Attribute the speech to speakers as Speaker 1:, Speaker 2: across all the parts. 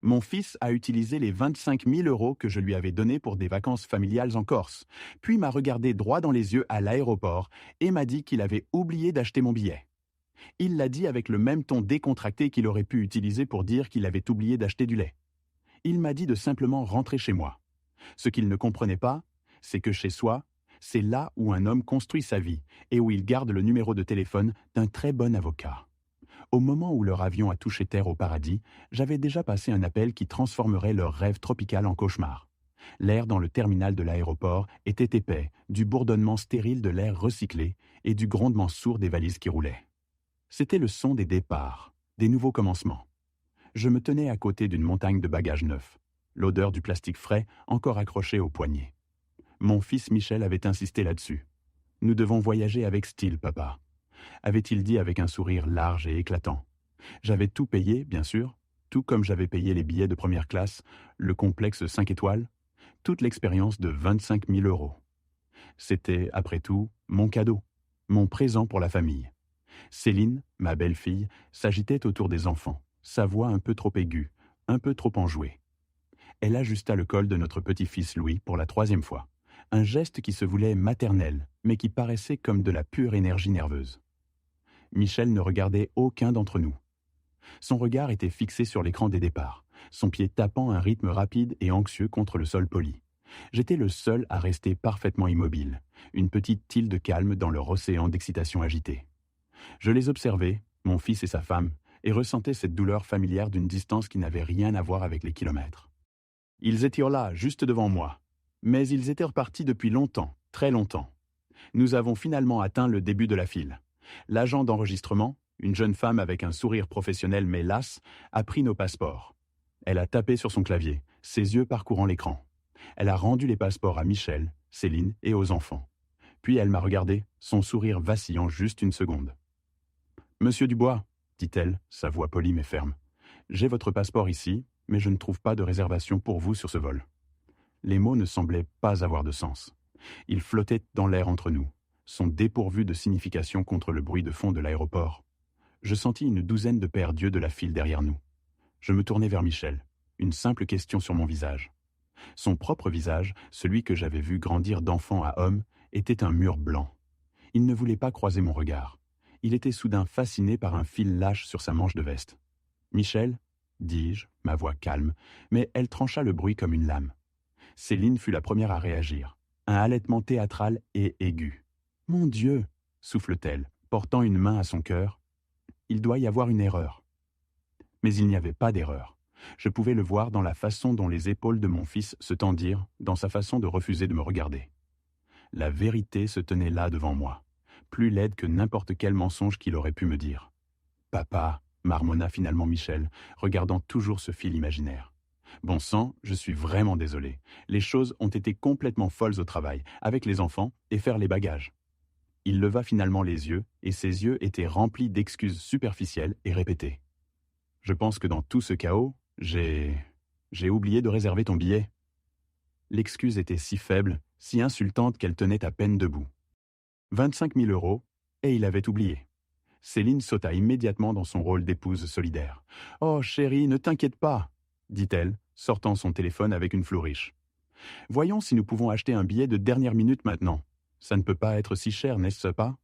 Speaker 1: Mon fils a utilisé les 25 000 € que je lui avais donnés pour des vacances familiales en Corse, puis m'a regardé droit dans les yeux à l'aéroport et m'a dit qu'il avait oublié d'acheter mon billet. Il l'a dit avec le même ton décontracté qu'il aurait pu utiliser pour dire qu'il avait oublié d'acheter du lait. Il m'a dit de simplement rentrer chez moi. Ce qu'il ne comprenait pas, c'est que chez soi, c'est là où un homme construit sa vie et où il garde le numéro de téléphone d'un très bon avocat. Au moment où leur avion a touché terre au paradis, j'avais déjà passé un appel qui transformerait leur rêve tropical en cauchemar. L'air dans le terminal de l'aéroport était épais, du bourdonnement stérile de l'air recyclé et du grondement sourd des valises qui roulaient. C'était le son des départs, des nouveaux commencements. Je me tenais à côté d'une montagne de bagages neufs, l'odeur du plastique frais encore accroché au poignet. Mon fils Michel avait insisté là-dessus. Nous devons voyager avec style, papa, avait-il dit avec un sourire large et éclatant. J'avais tout payé, bien sûr, tout comme j'avais payé les billets de première classe, le complexe 5 étoiles, toute l'expérience de 25 000 €. C'était, après tout, mon cadeau, mon présent pour la famille. Céline, ma belle-fille, s'agitait autour des enfants, sa voix un peu trop aiguë, un peu trop enjouée. Elle ajusta le col de notre petit-fils Louis pour la 3e fois, un geste qui se voulait maternel, mais qui paraissait comme de la pure énergie nerveuse. Michel ne regardait aucun d'entre nous. Son regard était fixé sur l'écran des départs, son pied tapant un rythme rapide et anxieux contre le sol poli. J'étais le seul à rester parfaitement immobile, une petite tilde calme dans leur océan d'excitation agitée. Je les observais, mon fils et sa femme, et ressentais cette douleur familière d'une distance qui n'avait rien à voir avec les kilomètres. Ils étaient là, juste devant moi. Mais ils étaient repartis depuis longtemps, très longtemps. Nous avons finalement atteint le début de la file. L'agent d'enregistrement, une jeune femme avec un sourire professionnel mais lasse, a pris nos passeports. Elle a tapé sur son clavier, ses yeux parcourant l'écran. Elle a rendu les passeports à Michel, Céline et aux enfants. Puis elle m'a regardé, son sourire vacillant juste une seconde. « Monsieur Dubois, dit-elle, sa voix polie mais ferme, j'ai votre passeport ici, mais je ne trouve pas de réservation pour vous sur ce vol. » Les mots ne semblaient pas avoir de sens. Ils flottaient dans l'air entre nous, sont dépourvus de signification contre le bruit de fond de l'aéroport. Je sentis une douzaine de paires d'yeux de la file derrière nous. Je me tournai vers Michel, une simple question sur mon visage. Son propre visage, celui que j'avais vu grandir d'enfant à homme, était un mur blanc. Il ne voulait pas croiser mon regard. Il était soudain fasciné par un fil lâche sur sa manche de veste. « Michel ?» dis-je, ma voix calme, mais elle trancha le bruit comme une lame. Céline fut la première à réagir. Un halètement théâtral et aigu. « Mon Dieu !» souffle-t-elle, portant une main à son cœur. « Il doit y avoir une erreur. » Mais il n'y avait pas d'erreur. Je pouvais le voir dans la façon dont les épaules de mon fils se tendirent, dans sa façon de refuser de me regarder. La vérité se tenait là devant moi, plus laide que n'importe quel mensonge qu'il aurait pu me dire. « Papa !» marmonna finalement Michel, regardant toujours ce fil imaginaire. Bon sang, je suis vraiment désolé. Les choses ont été complètement folles au travail, avec les enfants et faire les bagages. Il leva finalement les yeux, et ses yeux étaient remplis d'excuses superficielles et répétées. Je pense que dans tout ce chaos, j'ai oublié de réserver ton billet. L'excuse était si faible, si insultante qu'elle tenait à peine debout. 25 000 €, et il avait oublié. Céline sauta immédiatement dans son rôle d'épouse solidaire. « Oh chérie, ne t'inquiète pas !» dit-elle, sortant son téléphone avec une flouriche. « Voyons si nous pouvons acheter un billet de dernière minute maintenant. Ça ne peut pas être si cher, n'est-ce pas ?»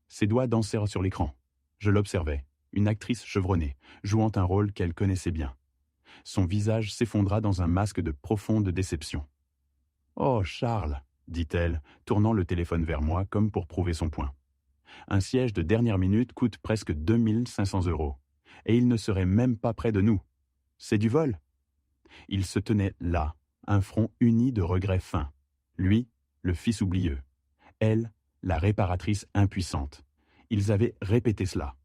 Speaker 1: Ses doigts dansèrent sur l'écran. Je l'observais, une actrice chevronnée, jouant un rôle qu'elle connaissait bien. Son visage s'effondra dans un masque de profonde déception. « Oh Charles !» dit-elle, tournant le téléphone vers moi comme pour prouver son point. Un siège de dernière minute coûte presque 2500 €. Et il ne serait même pas près de nous. C'est du vol. Il se tenait là, un front uni de regrets fins. Lui, le fils oublieux. Elle, la réparatrice impuissante. Ils avaient répété cela.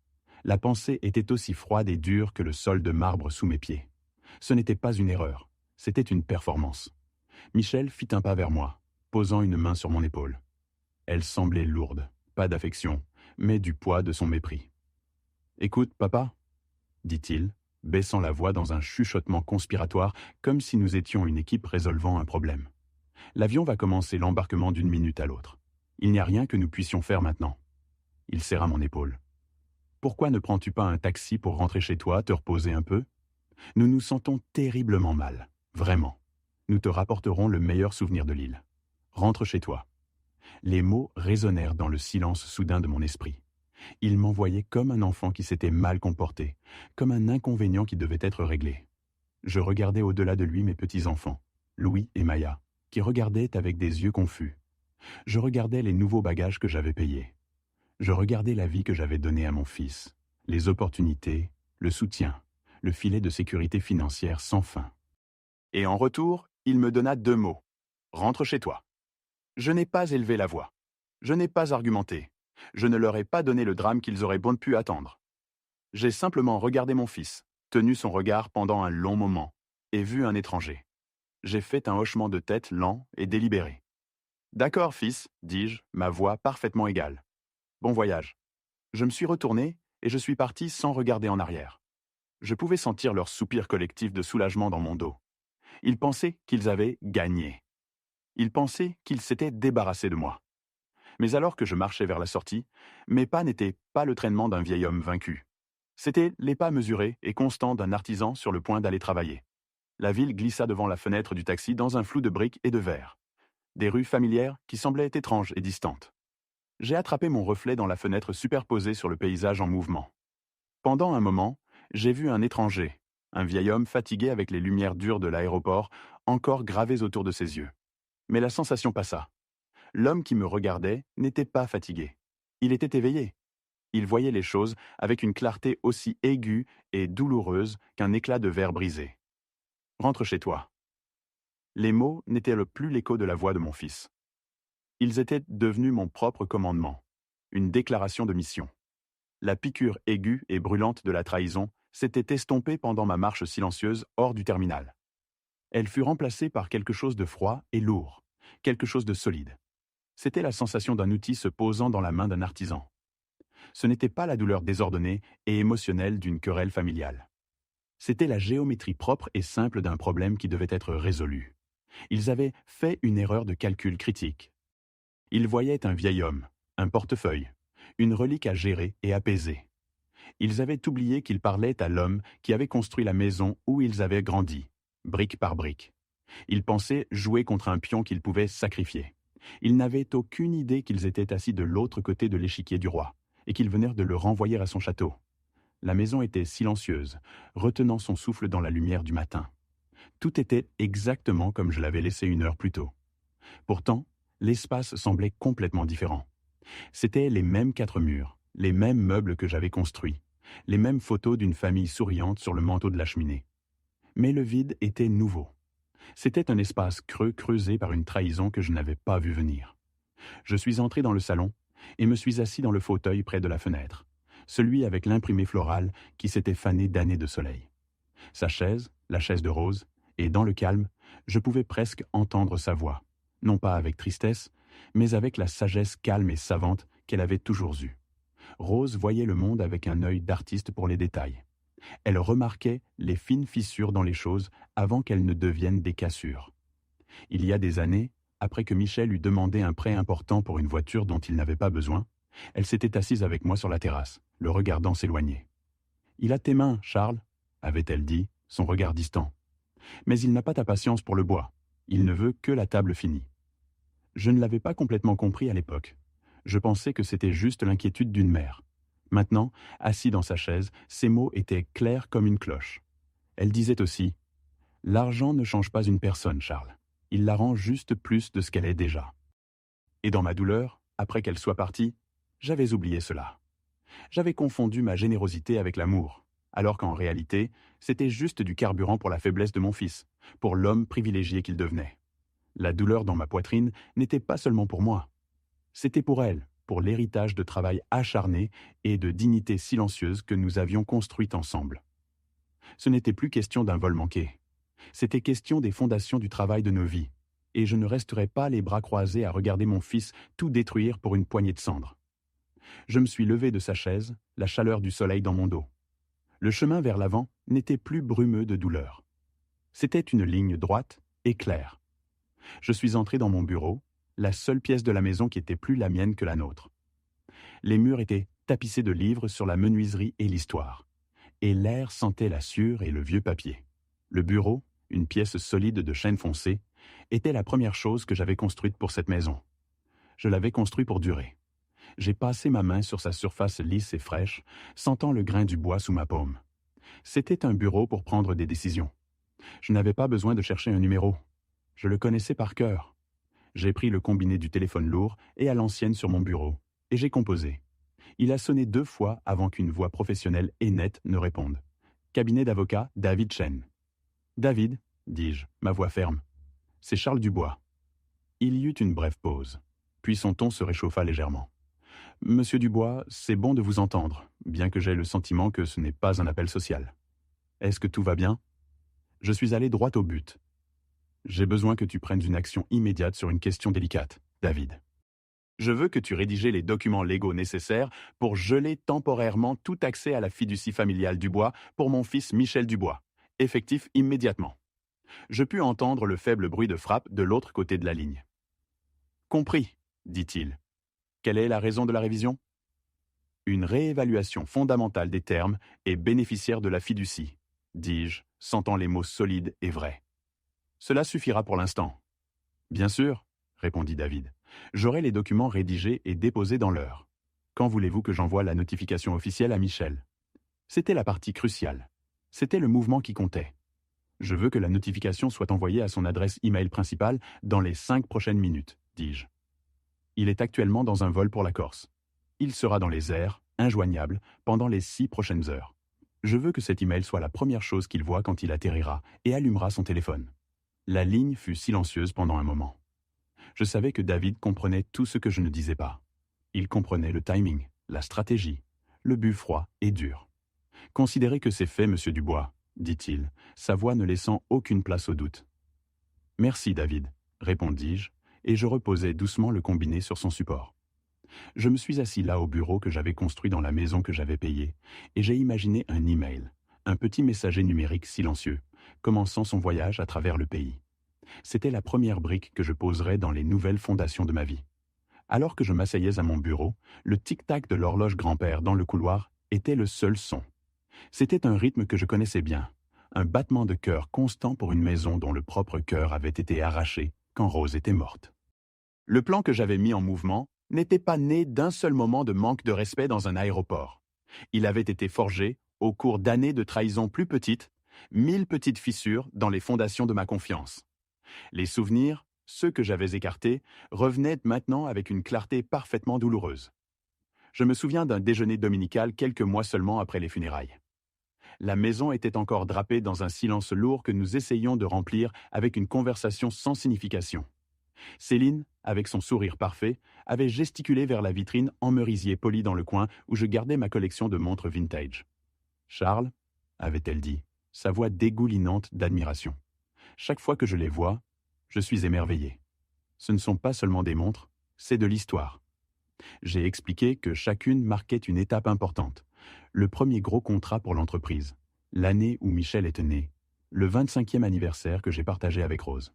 Speaker 1: La pensée était aussi froide et dure que le sol de marbre sous mes pieds. Ce n'était pas une erreur, c'était une performance. Michel fit un pas vers moi, posant une main sur mon épaule. Elle semblait lourde, pas d'affection, mais du poids de son mépris. « Écoute, papa, » dit-il, baissant la voix dans un chuchotement conspiratoire, comme si nous étions une équipe résolvant un problème. « L'avion va commencer l'embarquement d'une minute à l'autre. Il n'y a rien que nous puissions faire maintenant. » Il serra mon épaule. « Pourquoi ne prends-tu pas un taxi pour rentrer chez toi, te reposer un peu ? Nous nous sentons terriblement mal, vraiment. Nous te rapporterons le meilleur souvenir de l'île. Rentre chez toi. Les mots résonnèrent dans le silence soudain de mon esprit. Il m'envoyait comme un enfant qui s'était mal comporté, comme un inconvénient qui devait être réglé. Je regardais au-delà de lui mes petits-enfants, Louis et Maya, qui regardaient avec des yeux confus. Je regardais les nouveaux bagages que j'avais payés. Je regardais la vie que j'avais donnée à mon fils, les opportunités, le soutien, le filet de sécurité financière sans fin. Et en retour, il me donna 2 mots. Rentre chez toi. Je n'ai pas élevé la voix. Je n'ai pas argumenté. Je ne leur ai pas donné le drame qu'ils auraient bon pu attendre. J'ai simplement regardé mon fils, tenu son regard pendant un long moment, et vu un étranger. J'ai fait un hochement de tête lent et délibéré. D'accord, fils, dis-je, ma voix parfaitement égale. Bon voyage. Je me suis retourné et je suis parti sans regarder en arrière. Je pouvais sentir leur soupir collectif de soulagement dans mon dos. Ils pensaient qu'ils avaient gagné. Ils pensaient qu'ils s'étaient débarrassés de moi. Mais alors que je marchais vers la sortie, mes pas n'étaient pas le traînement d'un vieil homme vaincu. C'étaient les pas mesurés et constants d'un artisan sur le point d'aller travailler. La ville glissa devant la fenêtre du taxi dans un flou de briques et de verre. Des rues familières qui semblaient étranges et distantes. J'ai attrapé mon reflet dans la fenêtre superposée sur le paysage en mouvement. Pendant un moment, j'ai vu un étranger, un vieil homme fatigué avec les lumières dures de l'aéroport, encore gravées autour de ses yeux. Mais la sensation passa. L'homme qui me regardait n'était pas fatigué. Il était éveillé. Il voyait les choses avec une clarté aussi aiguë et douloureuse qu'un éclat de verre brisé. Rentre chez toi. Les mots n'étaient plus l'écho de la voix de mon fils. Ils étaient devenus mon propre commandement, une déclaration de mission. La piqûre aiguë et brûlante de la trahison s'était estompée pendant ma marche silencieuse hors du terminal. Elle fut remplacée par quelque chose de froid et lourd, quelque chose de solide. C'était la sensation d'un outil se posant dans la main d'un artisan. Ce n'était pas la douleur désordonnée et émotionnelle d'une querelle familiale. C'était la géométrie propre et simple d'un problème qui devait être résolu. Ils avaient fait une erreur de calcul critique. Ils voyaient un vieil homme, un portefeuille, une relique à gérer et apaiser. Ils avaient oublié qu'ils parlaient à l'homme qui avait construit la maison où ils avaient grandi, brique par brique. Ils pensaient jouer contre un pion qu'ils pouvaient sacrifier. Ils n'avaient aucune idée qu'ils étaient assis de l'autre côté de l'échiquier du roi, et qu'ils venaient de le renvoyer à son château. La maison était silencieuse, retenant son souffle dans la lumière du matin. Tout était exactement comme je l'avais laissé 1 heure plus tôt. Pourtant, l'espace semblait complètement différent. C'étaient les mêmes 4 murs, les mêmes meubles que j'avais construits, les mêmes photos d'une famille souriante sur le manteau de la cheminée. Mais le vide était nouveau. C'était un espace creux creusé par une trahison que je n'avais pas vu venir. Je suis entré dans le salon et me suis assis dans le fauteuil près de la fenêtre, celui avec l'imprimé floral qui s'était fané d'années de soleil. Sa chaise, la chaise de Rose, et dans le calme, je pouvais presque entendre sa voix, non pas avec tristesse, mais avec la sagesse calme et savante qu'elle avait toujours eue. Rose voyait le monde avec un œil d'artiste pour les détails. Elle remarquait les fines fissures dans les choses avant qu'elles ne deviennent des cassures. Il y a des années, après que Michel eut demandé un prêt important pour une voiture dont il n'avait pas besoin, elle s'était assise avec moi sur la terrasse, le regardant s'éloigner. « Il a tes mains, Charles » avait-elle dit, son regard distant. « Mais il n'a pas ta patience pour le bois. Il ne veut que la table finie. » Je ne l'avais pas complètement compris à l'époque. Je pensais que c'était juste l'inquiétude d'une mère. Maintenant, assis dans sa chaise, ses mots étaient clairs comme une cloche. Elle disait aussi « L'argent ne change pas une personne, Charles. Il la rend juste plus de ce qu'elle est déjà. » Et dans ma douleur, après qu'elle soit partie, j'avais oublié cela. J'avais confondu ma générosité avec l'amour, alors qu'en réalité, c'était juste du carburant pour la faiblesse de mon fils, pour l'homme privilégié qu'il devenait. La douleur dans ma poitrine n'était pas seulement pour moi. C'était pour elle, pour l'héritage de travail acharné et de dignité silencieuse que nous avions construite ensemble. Ce n'était plus question d'un vol manqué. C'était question des fondations du travail de nos vies, et je ne resterai pas les bras croisés à regarder mon fils tout détruire pour une poignée de cendres. Je me suis levé de sa chaise, la chaleur du soleil dans mon dos. Le chemin vers l'avant n'était plus brumeux de douleur. C'était une ligne droite et claire. Je suis entré dans mon bureau, la seule pièce de la maison qui était plus la mienne que la nôtre. Les murs étaient tapissés de livres sur la menuiserie et l'histoire, et l'air sentait la sueur et le vieux papier. Le bureau, une pièce solide de chêne foncé, était la première chose que j'avais construite pour cette maison. Je l'avais construit pour durer. J'ai passé ma main sur sa surface lisse et fraîche, sentant le grain du bois sous ma paume. C'était un bureau pour prendre des décisions. Je n'avais pas besoin de chercher un numéro. Je le connaissais par cœur. J'ai pris le combiné du téléphone lourd et à l'ancienne sur mon bureau, et j'ai composé. Il a sonné 2 fois avant qu'une voix professionnelle et nette ne réponde. Cabinet d'avocat David Chen. David, dis-je, ma voix ferme. C'est Charles Dubois. Il y eut une brève pause, puis son ton se réchauffa légèrement. Monsieur Dubois, c'est bon de vous entendre, bien que j'aie le sentiment que ce n'est pas un appel social. Est-ce que tout va bien? Je suis allé droit au but. J'ai besoin que tu prennes une action immédiate sur une question délicate, David. Je veux que tu rédiges les documents légaux nécessaires pour geler temporairement tout accès à la fiducie familiale Dubois pour mon fils Michel Dubois, effectif immédiatement. Je pus entendre le faible bruit de frappe de l'autre côté de la ligne. Compris, dit-il. Quelle est la raison de la révision? Une réévaluation fondamentale des termes et bénéficiaire de la fiducie, dis-je, sentant les mots solides et vrais. Cela suffira pour l'instant. Bien sûr, répondit David. J'aurai les documents rédigés et déposés dans l'heure. Quand voulez-vous que j'envoie la notification officielle à Michel? C'était la partie cruciale. C'était le mouvement qui comptait. Je veux que la notification soit envoyée à son adresse e-mail principale dans les 5 prochaines minutes, dis-je. Il est actuellement dans un vol pour la Corse. Il sera dans les airs, injoignable, pendant les 6 prochaines heures. Je veux que cet email soit la première chose qu'il voit quand il atterrira et allumera son téléphone. La ligne fut silencieuse pendant un moment. Je savais que David comprenait tout ce que je ne disais pas. Il comprenait le timing, la stratégie, le but froid et dur. Considérez que c'est fait, monsieur Dubois, dit-il, sa voix ne laissant aucune place au doute. Merci, David, répondis-je, et je reposai doucement le combiné sur son support. Je me suis assis là au bureau que j'avais construit dans la maison que j'avais payée, et j'ai imaginé un email, un petit messager numérique silencieux, commençant son voyage à travers le pays. C'était la première brique que je poserais dans les nouvelles fondations de ma vie. Alors que je m'asseyais à mon bureau, le tic-tac de l'horloge grand-père dans le couloir était le seul son. C'était un rythme que je connaissais bien, un battement de cœur constant pour une maison dont le propre cœur avait été arraché quand Rose était morte. Le plan que j'avais mis en mouvement n'était pas né d'un seul moment de manque de respect dans un aéroport. Il avait été forgé au cours d'années de trahisons plus petites, 1000 petites fissures dans les fondations de ma confiance. Les souvenirs, ceux que j'avais écartés, revenaient maintenant avec une clarté parfaitement douloureuse. Je me souviens d'un déjeuner dominical quelques mois seulement après les funérailles. La maison était encore drapée dans un silence lourd que nous essayions de remplir avec une conversation sans signification. Céline, avec son sourire parfait, avait gesticulé vers la vitrine en merisier poli dans le coin où je gardais ma collection de montres vintage. « Charles » avait-elle dit, sa voix dégoulinante d'admiration. Chaque fois que je les vois, je suis émerveillé. Ce ne sont pas seulement des montres, c'est de l'histoire. J'ai expliqué que chacune marquait une étape importante. Le premier gros contrat pour l'entreprise, l'année où Michel était né, le 25e anniversaire que j'ai partagé avec Rose.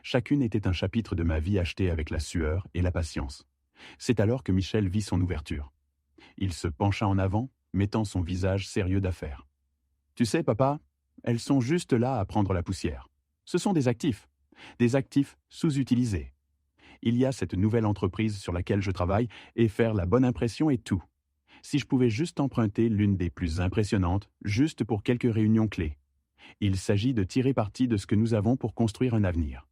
Speaker 1: Chacune était un chapitre de ma vie acheté avec la sueur et la patience. C'est alors que Michel vit son ouverture. Il se pencha en avant, mettant son visage sérieux d'affaires. « Tu sais, papa, elles sont juste là à prendre la poussière. Ce sont des actifs sous-utilisés. Il y a cette nouvelle entreprise sur laquelle je travaille et faire la bonne impression est tout. Si je pouvais juste emprunter l'une des plus impressionnantes, juste pour quelques réunions clés. Il s'agit de tirer parti de ce que nous avons pour construire un avenir. »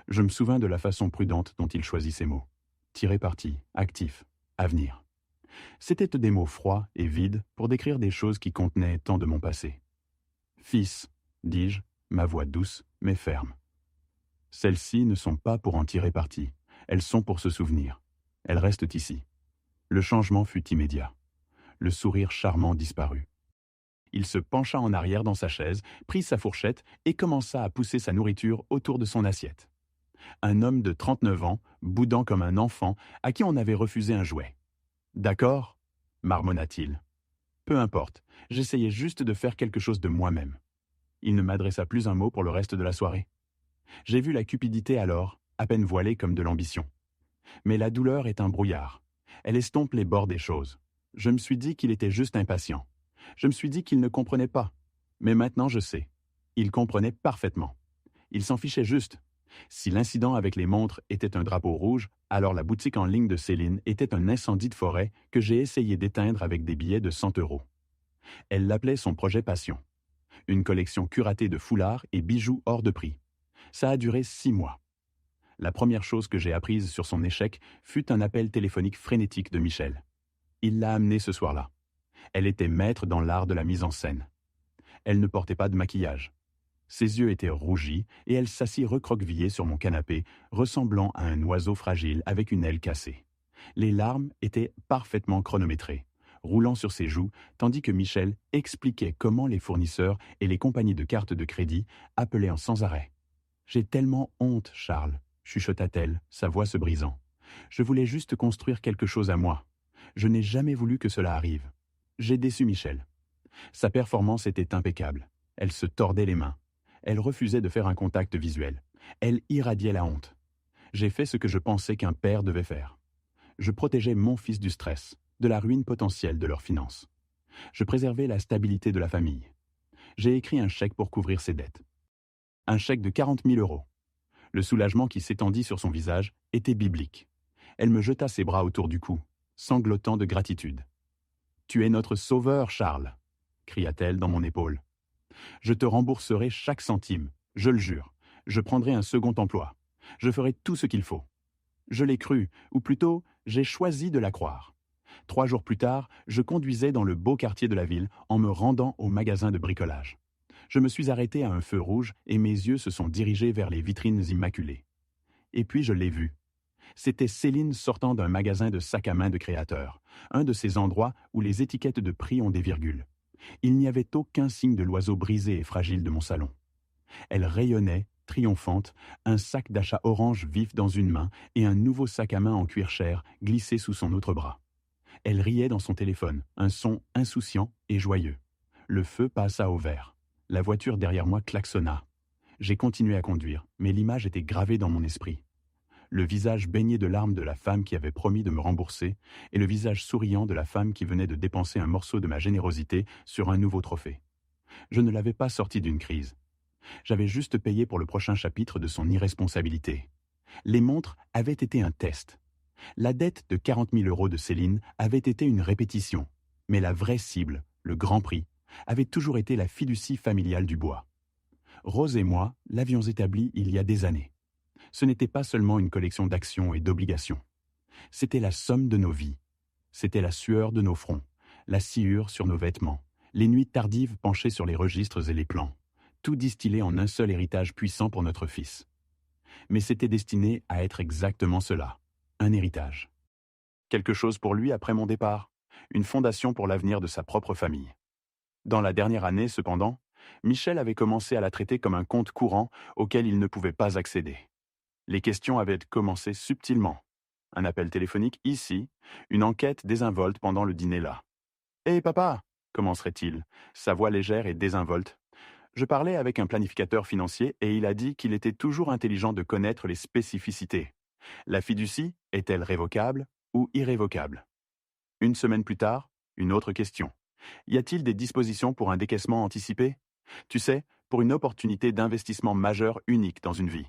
Speaker 1: Je me souviens de la façon prudente dont il choisit ces mots. Tirer parti, actif, avenir. C'étaient des mots froids et vides pour décrire des choses qui contenaient tant de mon passé. « Fils », dis-je, ma voix douce mais ferme. Celles-ci ne sont pas pour en tirer parti, elles sont pour se souvenir. Elles restent ici. Le changement fut immédiat. Le sourire charmant disparut. Il se pencha en arrière dans sa chaise, prit sa fourchette et commença à pousser sa nourriture autour de son assiette. Un homme de 39 ans, boudant comme un enfant, à qui on avait refusé un jouet. « D'accord » marmonna-t-il. « Peu importe, j'essayais juste de faire quelque chose de moi-même. » Il ne m'adressa plus un mot pour le reste de la soirée. J'ai vu la cupidité alors, à peine voilée comme de l'ambition. Mais la douleur est un brouillard. Elle estompe les bords des choses. Je me suis dit qu'il était juste impatient. Je me suis dit qu'il ne comprenait pas. Mais maintenant je sais. Il comprenait parfaitement. Il s'en fichait juste. Si l'incident avec les montres était un drapeau rouge, alors la boutique en ligne de Céline était un incendie de forêt que j'ai essayé d'éteindre avec des billets de 100 euros. Elle l'appelait son projet passion. Une collection curatée de foulards et bijoux hors de prix. Ça a duré 6 mois. La première chose que j'ai apprise sur son échec fut un appel téléphonique frénétique de Michel. Il l'a amenée ce soir-là. Elle était maître dans l'art de la mise en scène. Elle ne portait pas de maquillage. Ses yeux étaient rougis et elle s'assit recroquevillée sur mon canapé, ressemblant à un oiseau fragile avec une aile cassée. Les larmes étaient parfaitement chronométrées, roulant sur ses joues, tandis que Michel expliquait comment les fournisseurs et les compagnies de cartes de crédit appelaient en sans arrêt. « J'ai tellement honte, Charles », chuchota-t-elle, sa voix se brisant. « Je voulais juste construire quelque chose à moi. Je n'ai jamais voulu que cela arrive. J'ai déçu Michel. » Sa performance était impeccable. Elle se tordait les mains. Elle refusait de faire un contact visuel. Elle irradiait la honte. J'ai fait ce que je pensais qu'un père devait faire. Je protégeais mon fils du stress, de la ruine potentielle de leurs finances. Je préservais la stabilité de la famille. J'ai écrit un chèque pour couvrir ses dettes. Un chèque de 40 000 euros. Le soulagement qui s'étendit sur son visage était biblique. Elle me jeta ses bras autour du cou, sanglotant de gratitude. « Tu es notre sauveur, Charles !» cria-t-elle dans mon épaule. « Je te rembourserai chaque centime, je le jure. Je prendrai un second emploi. Je ferai tout ce qu'il faut. » Je l'ai cru, ou plutôt, j'ai choisi de la croire. 3 jours plus tard, je conduisais dans le beau quartier de la ville en me rendant au magasin de bricolage. Je me suis arrêté à un feu rouge et mes yeux se sont dirigés vers les vitrines immaculées. Et puis je l'ai vue. C'était Céline sortant d'un magasin de sacs à main de créateurs, un de ces endroits où les étiquettes de prix ont des virgules. Il n'y avait aucun signe de l'oiseau brisé et fragile de mon salon. Elle rayonnait, triomphante, un sac d'achat orange vif dans une main et un nouveau sac à main en cuir chair glissé sous son autre bras. Elle riait dans son téléphone, un son insouciant et joyeux. Le feu passa au vert. La voiture derrière moi klaxonna. J'ai continué à conduire, mais l'image était gravée dans mon esprit. Le visage baigné de larmes de la femme qui avait promis de me rembourser et le visage souriant de la femme qui venait de dépenser un morceau de ma générosité sur un nouveau trophée. Je ne l'avais pas sorti d'une crise. J'avais juste payé pour le prochain chapitre de son irresponsabilité. Les montres avaient été un test. La dette de 40 000 euros de Céline avait été une répétition, mais la vraie cible, le grand prix, avait toujours été la fiducie familiale du bois. Rose et moi l'avions établie il y a des années. Ce n'était pas seulement une collection d'actions et d'obligations. C'était la somme de nos vies. C'était la sueur de nos fronts, la sciure sur nos vêtements, les nuits tardives penchées sur les registres et les plans, tout distillé en un seul héritage puissant pour notre fils. Mais c'était destiné à être exactement cela, un héritage. Quelque chose pour lui après mon départ, une fondation pour l'avenir de sa propre famille. Dans la dernière année, cependant, Michel avait commencé à la traiter comme un compte courant auquel il ne pouvait pas accéder. Les questions avaient commencé subtilement. Un appel téléphonique ici, une enquête désinvolte pendant le dîner là. « Hé papa !» commencerait-il, sa voix légère et désinvolte. Je parlais avec un planificateur financier et il a dit qu'il était toujours intelligent de connaître les spécificités. La fiducie est-elle révocable ou irrévocable? Une semaine plus tard, une autre question. Y a-t-il des dispositions pour un décaissement anticipé? Tu sais, pour une opportunité d'investissement majeure unique dans une vie.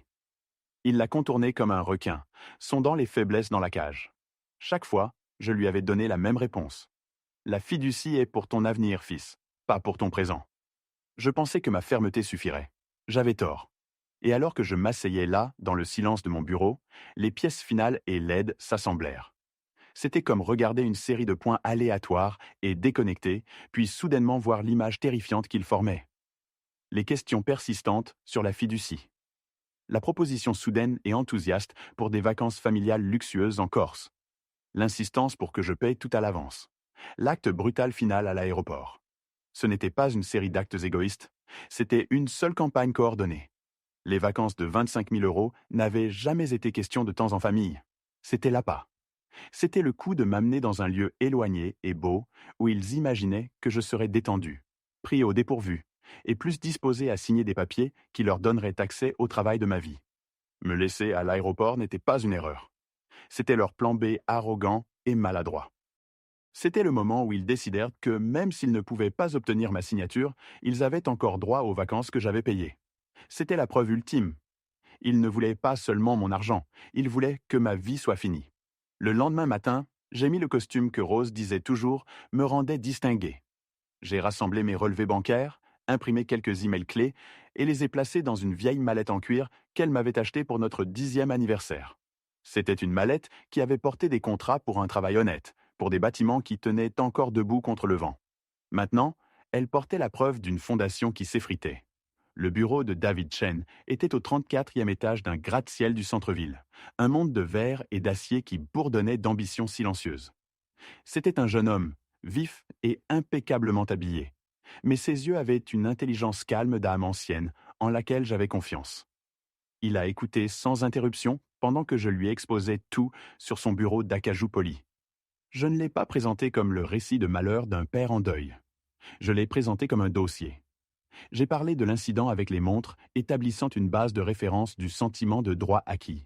Speaker 1: Il l'a contourné comme un requin, sondant les faiblesses dans la cage. Chaque fois, je lui avais donné la même réponse. La fiducie est pour ton avenir, fils, pas pour ton présent. Je pensais que ma fermeté suffirait. J'avais tort. Et alors que je m'asseyais là, dans le silence de mon bureau, les pièces finales et laides s'assemblèrent. C'était comme regarder une série de points aléatoires et déconnectés, puis soudainement voir l'image terrifiante qu'ils formaient. Les questions persistantes sur la fiducie. La proposition soudaine et enthousiaste pour des vacances familiales luxueuses en Corse. L'insistance pour que je paye tout à l'avance. L'acte brutal final à l'aéroport. Ce n'était pas une série d'actes égoïstes, c'était une seule campagne coordonnée. Les vacances de 25 000 euros n'avaient jamais été question de temps en famille. C'était l'appât. C'était le coup de m'amener dans un lieu éloigné et beau où ils imaginaient que je serais détendu, pris au dépourvu, et plus disposé à signer des papiers qui leur donneraient accès au travail de ma vie. Me laisser à l'aéroport n'était pas une erreur. C'était leur plan B arrogant et maladroit. C'était le moment où ils décidèrent que même s'ils ne pouvaient pas obtenir ma signature, ils avaient encore droit aux vacances que j'avais payées. C'était la preuve ultime. Ils ne voulaient pas seulement mon argent, ils voulaient que ma vie soit finie. Le lendemain matin, j'ai mis le costume que Rose disait toujours me rendait distingué. J'ai rassemblé mes relevés bancaires, imprimé quelques emails clés et les ai placés dans une vieille mallette en cuir qu'elle m'avait achetée pour notre 10e anniversaire. C'était une mallette qui avait porté des contrats pour un travail honnête, pour des bâtiments qui tenaient encore debout contre le vent. Maintenant, elle portait la preuve d'une fondation qui s'effritait. Le bureau de David Chen était au 34e étage d'un gratte-ciel du centre-ville, un monde de verre et d'acier qui bourdonnait d'ambition silencieuse. C'était un jeune homme, vif et impeccablement habillé. Mais ses yeux avaient une intelligence calme d'âme ancienne, en laquelle j'avais confiance. Il a écouté sans interruption pendant que je lui exposais tout sur son bureau d'acajou poli. Je ne l'ai pas présenté comme le récit de malheur d'un père en deuil. Je l'ai présenté comme un dossier. J'ai parlé de l'incident avec les montres, établissant une base de référence du sentiment de droit acquis.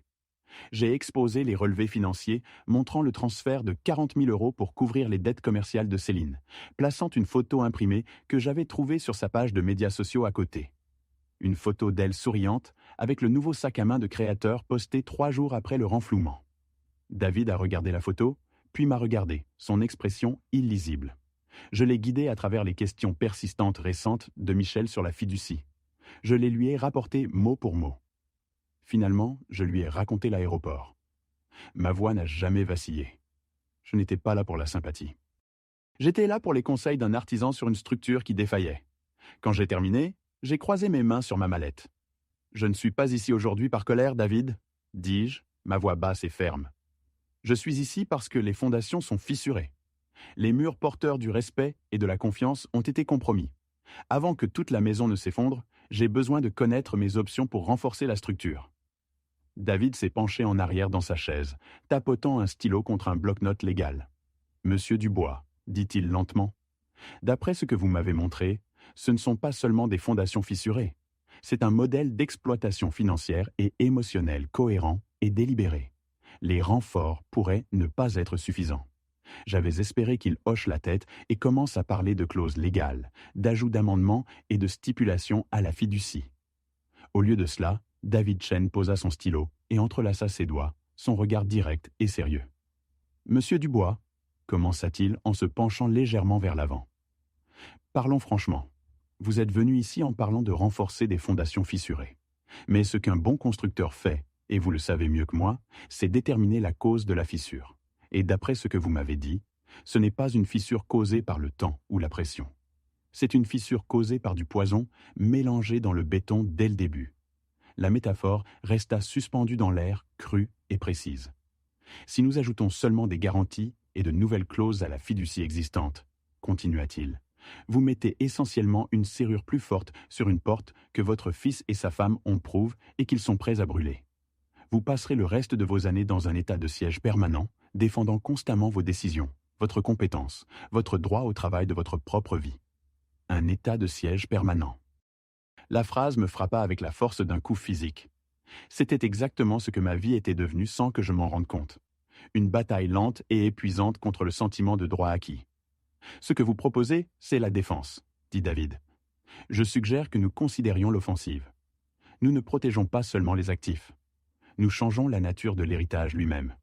Speaker 1: J'ai exposé les relevés financiers montrant le transfert de 40 000 euros pour couvrir les dettes commerciales de Céline, plaçant une photo imprimée que j'avais trouvée sur sa page de médias sociaux à côté. Une photo d'elle souriante avec le nouveau sac à main de créateur posté 3 jours après le renflouement. David a regardé la photo, puis m'a regardé, son expression illisible. Je l'ai guidé à travers les questions persistantes récentes de Michel sur la fiducie. Je les lui ai rapportées mot pour mot. Finalement, je lui ai raconté l'aéroport. Ma voix n'a jamais vacillé. Je n'étais pas là pour la sympathie. J'étais là pour les conseils d'un artisan sur une structure qui défaillait. Quand j'ai terminé, j'ai croisé mes mains sur ma mallette. Je ne suis pas ici aujourd'hui par colère, David, dis-je, ma voix basse et ferme. Je suis ici parce que les fondations sont fissurées. Les murs porteurs du respect et de la confiance ont été compromis. Avant que toute la maison ne s'effondre, j'ai besoin de connaître mes options pour renforcer la structure. David s'est penché en arrière dans sa chaise, tapotant un stylo contre un bloc-notes légal. Monsieur Dubois, dit-il lentement, d'après ce que vous m'avez montré, ce ne sont pas seulement des fondations fissurées. C'est un modèle d'exploitation financière et émotionnelle cohérent et délibéré. Les renforts pourraient ne pas être suffisants. J'avais espéré qu'il hoche la tête et commence à parler de clauses légales, d'ajouts d'amendements et de stipulations à la fiducie. Au lieu de cela, David Chen posa son stylo et entrelaça ses doigts, son regard direct et sérieux. « Monsieur Dubois, commença-t-il en se penchant légèrement vers l'avant. Parlons franchement. Vous êtes venu ici en parlant de renforcer des fondations fissurées. Mais ce qu'un bon constructeur fait, et vous le savez mieux que moi, c'est déterminer la cause de la fissure. Et d'après ce que vous m'avez dit, ce n'est pas une fissure causée par le temps ou la pression. C'est une fissure causée par du poison mélangé dans le béton dès le début. La métaphore resta suspendue dans l'air, crue et précise. Si nous ajoutons seulement des garanties et de nouvelles clauses à la fiducie existante, continua-t-il, vous mettez essentiellement une serrure plus forte sur une porte que votre fils et sa femme ont prouve et qu'ils sont prêts à brûler. Vous passerez le reste de vos années dans un état de siège permanent, défendant constamment vos décisions, votre compétence, votre droit au travail de votre propre vie. Un état de siège permanent. La phrase me frappa avec la force d'un coup physique. C'était exactement ce que ma vie était devenue sans que je m'en rende compte. Une bataille lente et épuisante contre le sentiment de droit acquis. Ce que vous proposez, c'est la défense, dit David. Je suggère que nous considérions l'offensive. Nous ne protégeons pas seulement les actifs. Nous changeons la nature de l'héritage lui-même.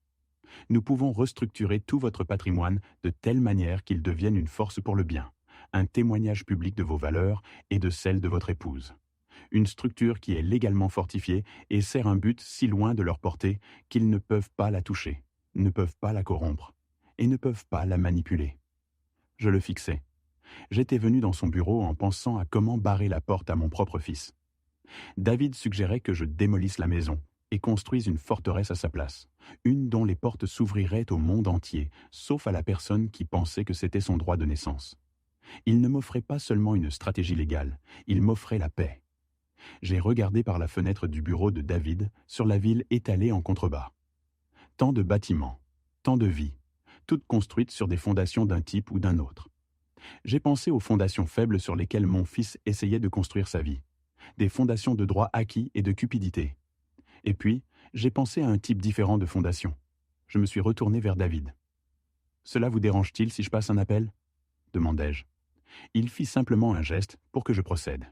Speaker 1: Nous pouvons restructurer tout votre patrimoine de telle manière qu'il devienne une force pour le bien, un témoignage public de vos valeurs et de celles de votre épouse. Une structure qui est légalement fortifiée et sert un but si loin de leur portée qu'ils ne peuvent pas la toucher, ne peuvent pas la corrompre et ne peuvent pas la manipuler. Je le fixais. J'étais venu dans son bureau en pensant à comment barrer la porte à mon propre fils. David suggérait que je démolisse la maison et construise une forteresse à sa place, une dont les portes s'ouvriraient au monde entier, sauf à la personne qui pensait que c'était son droit de naissance. Il ne m'offrait pas seulement une stratégie légale, il m'offrait la paix. J'ai regardé par la fenêtre du bureau de David sur la ville étalée en contrebas. Tant de bâtiments, tant de vies, toutes construites sur des fondations d'un type ou d'un autre. J'ai pensé aux fondations faibles sur lesquelles mon fils essayait de construire sa vie, des fondations de droit acquis et de cupidité. Et puis, j'ai pensé à un type différent de fondation. Je me suis retourné vers David. Cela vous dérange-t-il si je passe un appel ? Demandai-je. Il fit simplement un geste pour que je procède.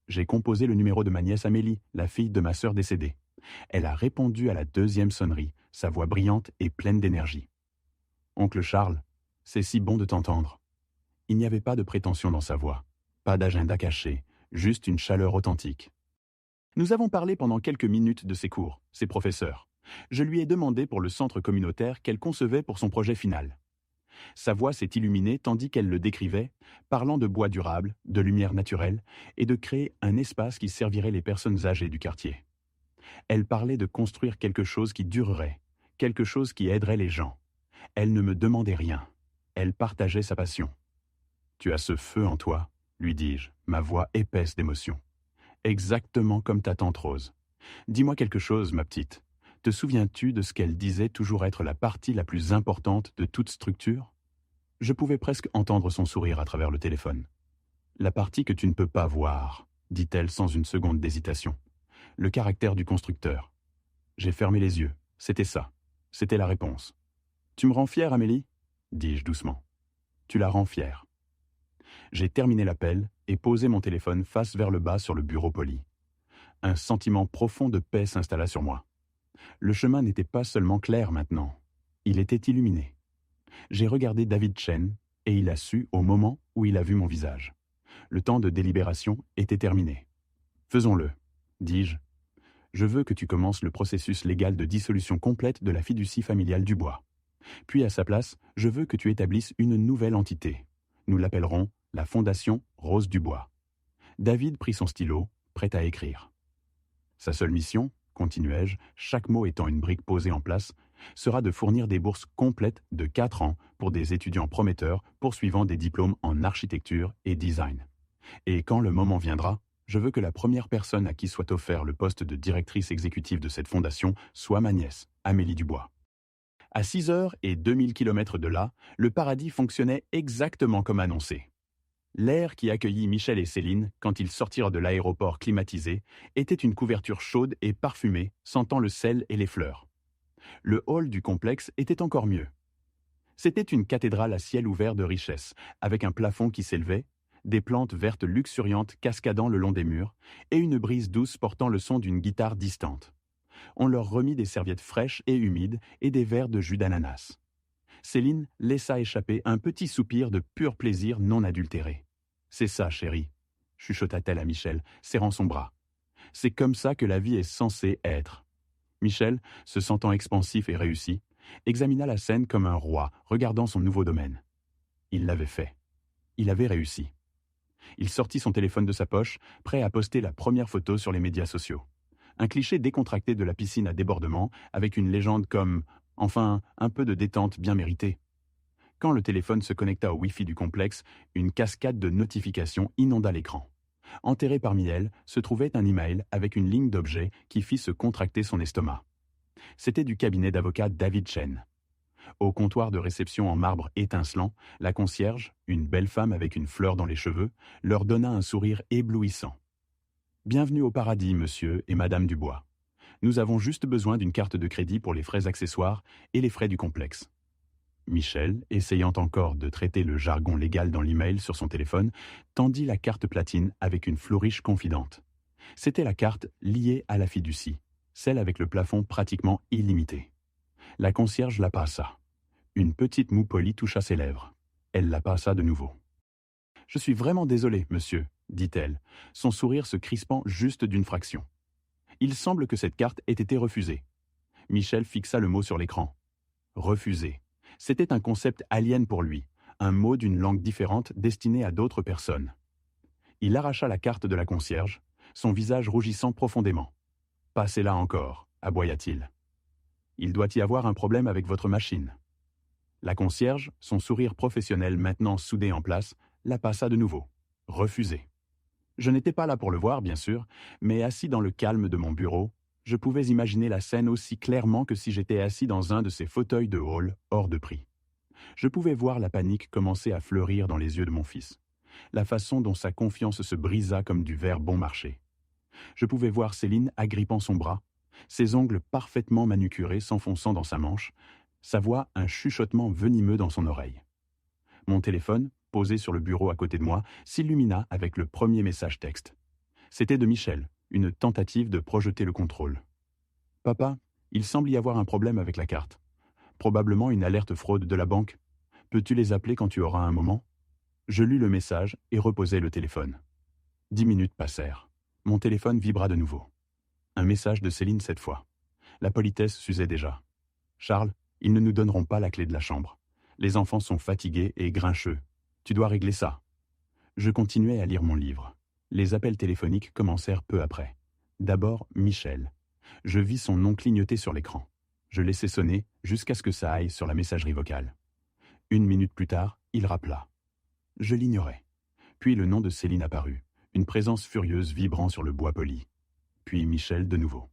Speaker 1: J'ai composé le numéro de ma nièce Amélie, la fille de ma sœur décédée. Elle a répondu à la deuxième sonnerie, sa voix brillante et pleine d'énergie. Oncle Charles, c'est si bon de t'entendre. Il n'y avait pas de prétention dans sa voix, pas d'agenda caché, juste une chaleur authentique. Nous avons parlé pendant quelques minutes de ses cours, ses professeurs. Je lui ai demandé pour le centre communautaire qu'elle concevait pour son projet final. Sa voix s'est illuminée tandis qu'elle le décrivait, parlant de bois durable, de lumière naturelle et de créer un espace qui servirait les personnes âgées du quartier. Elle parlait de construire quelque chose qui durerait, quelque chose qui aiderait les gens. Elle ne me demandait rien. Elle partageait sa passion. « Tu as ce feu en toi », lui dis-je, ma voix épaisse d'émotion. « Exactement comme ta tante Rose. Dis-moi quelque chose, ma petite. Te souviens-tu de ce qu'elle disait toujours être la partie la plus importante de toute structure ? » Je pouvais presque entendre son sourire à travers le téléphone. « La partie que tu ne peux pas voir », dit-elle sans une seconde d'hésitation. « Le caractère du constructeur. » J'ai fermé les yeux. C'était ça. C'était la réponse. « Tu me rends fière, Amélie ?» dis-je doucement. « Tu la rends fière. » J'ai terminé l'appel et posé mon téléphone face vers le bas sur le bureau poli. Un sentiment profond de paix s'installa sur moi. Le chemin n'était pas seulement clair maintenant, il était illuminé. J'ai regardé David Chen et il a su au moment où il a vu mon visage. Le temps de délibération était terminé. « Faisons-le », dis-je. « Je veux que tu commences le processus légal de dissolution complète de la fiducie familiale du bois. Puis à sa place, je veux que tu établisses une nouvelle entité. Nous l'appellerons la Fondation Rose du Bois. » David prit son stylo, prêt à écrire. Sa seule mission, continuai-je, chaque mot étant une brique posée en place, sera de fournir des bourses complètes de 4 ans pour des étudiants prometteurs poursuivant des diplômes en architecture et design. Et quand le moment viendra, je veux que la première personne à qui soit offert le poste de directrice exécutive de cette fondation soit ma nièce, Amélie Dubois. À 6 heures et 2000 km de là, le paradis fonctionnait exactement comme annoncé. L'air qui accueillit Michel et Céline quand ils sortirent de l'aéroport climatisé était une couverture chaude et parfumée, sentant le sel et les fleurs. Le hall du complexe était encore mieux. C'était une cathédrale à ciel ouvert de richesse, avec un plafond qui s'élevait, des plantes vertes luxuriantes cascadant le long des murs, et une brise douce portant le son d'une guitare distante. On leur remit des serviettes fraîches et humides et des verres de jus d'ananas. Céline laissa échapper un petit soupir de pur plaisir non adultéré. « C'est ça, chérie », chuchota-t-elle à Michel, serrant son bras. « C'est comme ça que la vie est censée être. » Michel, se sentant expansif et réussi, examina la scène comme un roi regardant son nouveau domaine. Il l'avait fait. Il avait réussi. Il sortit son téléphone de sa poche, prêt à poster la première photo sur les médias sociaux. Un cliché décontracté de la piscine à débordement, avec une légende comme « enfin, un peu de détente bien méritée ». Quand le téléphone se connecta au Wi-Fi du complexe, une cascade de notifications inonda l'écran. Enterré parmi elles se trouvait un email avec une ligne d'objet qui fit se contracter son estomac. C'était du cabinet d'avocat David Chen. Au comptoir de réception en marbre étincelant, la concierge, une belle femme avec une fleur dans les cheveux, leur donna un sourire éblouissant. « Bienvenue au paradis, monsieur et madame Dubois. Nous avons juste besoin d'une carte de crédit pour les frais accessoires et les frais du complexe. » Michel, essayant encore de traiter le jargon légal dans l'email sur son téléphone, tendit la carte platine avec une flourish confidente. C'était la carte liée à la fiducie, celle avec le plafond pratiquement illimité. La concierge la passa. Une petite moue polie toucha ses lèvres. Elle la passa de nouveau. « Je suis vraiment désolée, monsieur, » dit-elle, son sourire se crispant juste d'une fraction. « Il semble que cette carte ait été refusée. » Michel fixa le mot sur l'écran. « Refusée. » C'était un concept alien pour lui, un mot d'une langue différente destiné à d'autres personnes. Il arracha la carte de la concierge, son visage rougissant profondément. « Passez-la encore », aboya-t-il. « Il doit y avoir un problème avec votre machine. » La concierge, son sourire professionnel maintenant soudé en place, la passa de nouveau. « Refusé. » Je n'étais pas là pour le voir, bien sûr, mais assis dans le calme de mon bureau, je pouvais imaginer la scène aussi clairement que si j'étais assis dans un de ces fauteuils de hall hors de prix. Je pouvais voir la panique commencer à fleurir dans les yeux de mon fils, la façon dont sa confiance se brisa comme du verre bon marché. Je pouvais voir Céline agrippant son bras, ses ongles parfaitement manucurés s'enfonçant dans sa manche, Sa voix un chuchotement venimeux dans son oreille. Mon téléphone, posé sur le bureau à côté de moi, s'illumina avec le premier message texte. C'était de Michel, une tentative de projeter le contrôle. « Papa, il semble y avoir un problème avec la carte. Probablement une alerte fraude de la banque. Peux-tu les appeler quand tu auras un moment ?» Je lus le message et reposai le téléphone. 10 minutes passèrent. Mon téléphone vibra de nouveau. Un message de Céline cette fois. La politesse s'usait déjà. « Charles, ils ne nous donneront pas la clé de la chambre. Les enfants sont fatigués et grincheux. Tu dois régler ça. » Je continuais à lire mon livre. Les appels téléphoniques commencèrent peu après. D'abord, Michel. Je vis son nom clignoter sur l'écran. Je laissai sonner jusqu'à ce que ça aille sur la messagerie vocale. 1 minute plus tard, il rappela. Je l'ignorais. Puis le nom de Céline apparut, une présence furieuse vibrant sur le bois poli. Puis Michel de nouveau.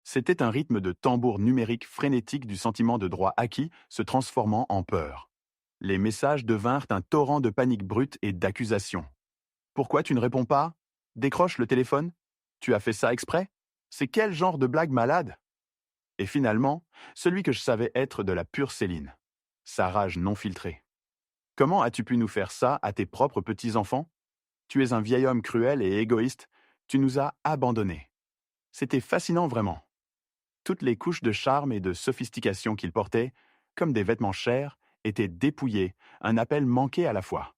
Speaker 1: C'était un rythme de tambour numérique frénétique du sentiment de droit acquis se transformant en peur. Les messages devinrent un torrent de panique brute et d'accusations. « Pourquoi tu ne réponds pas ? Décroche le téléphone ? Tu as fait ça exprès ? C'est quel genre de blague malade ?» Et finalement, celui que je savais être de la pure Céline. Sa rage non filtrée. « Comment as-tu pu nous faire ça à tes propres petits-enfants ? Tu es un vieil homme cruel et égoïste. Tu nous as abandonnés. » C'était fascinant vraiment. Toutes les couches de charme et de sophistication qu'il portait, comme des vêtements chers, étaient dépouillées, un appel manqué à la fois.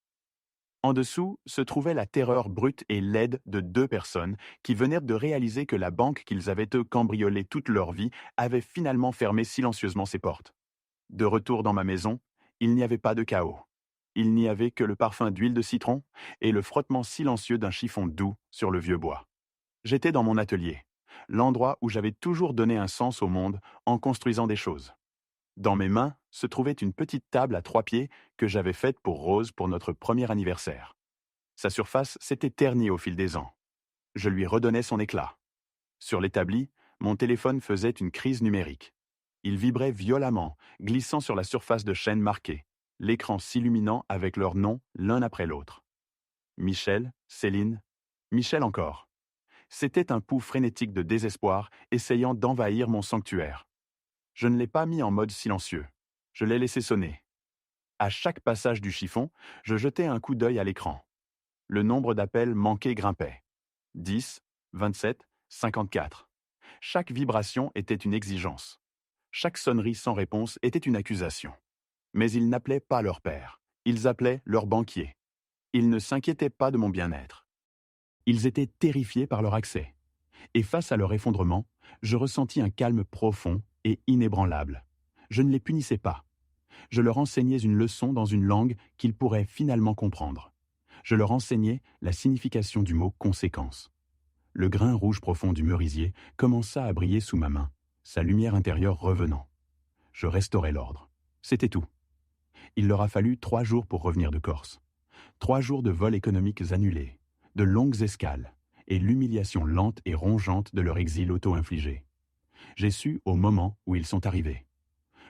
Speaker 1: En dessous se trouvait la terreur brute et laide de 2 personnes qui venaient de réaliser que la banque qu'ils avaient eux cambriolée toute leur vie avait finalement fermé silencieusement ses portes. De retour dans ma maison, il n'y avait pas de chaos. Il n'y avait que le parfum d'huile de citron et le frottement silencieux d'un chiffon doux sur le vieux bois. J'étais dans mon atelier, l'endroit où j'avais toujours donné un sens au monde en construisant des choses. Dans mes mains se trouvait une petite table à 3 pieds que j'avais faite pour Rose pour notre premier anniversaire. Sa surface s'était ternie au fil des ans. Je lui redonnais son éclat. Sur l'établi, mon téléphone faisait une crise numérique. Il vibrait violemment, glissant sur la surface de chaînes marquées, l'écran s'illuminant avec leurs noms l'un après l'autre. Michel, Céline, Michel encore. C'était un pouls frénétique de désespoir essayant d'envahir mon sanctuaire. Je ne l'ai pas mis en mode silencieux. Je l'ai laissé sonner. À chaque passage du chiffon, je jetais un coup d'œil à l'écran. Le nombre d'appels manqués grimpait. 10, 27, 54. Chaque vibration était une exigence. Chaque sonnerie sans réponse était une accusation. Mais ils n'appelaient pas leur père. Ils appelaient leur banquier. Ils ne s'inquiétaient pas de mon bien-être. Ils étaient terrifiés par leur accès. Et face à leur effondrement, je ressentis un calme profond et inébranlable. Je ne les punissais pas. Je leur enseignais une leçon dans une langue qu'ils pourraient finalement comprendre. Je leur enseignais la signification du mot « conséquence ». Le grain rouge profond du merisier commença à briller sous ma main, sa lumière intérieure revenant. Je restaurai l'ordre. C'était tout. Il leur a fallu 3 jours pour revenir de Corse. 3 jours de vols économiques annulés, de longues escales, et l'humiliation lente et rongeante de leur exil auto-infligé. J'ai su au moment où ils sont arrivés.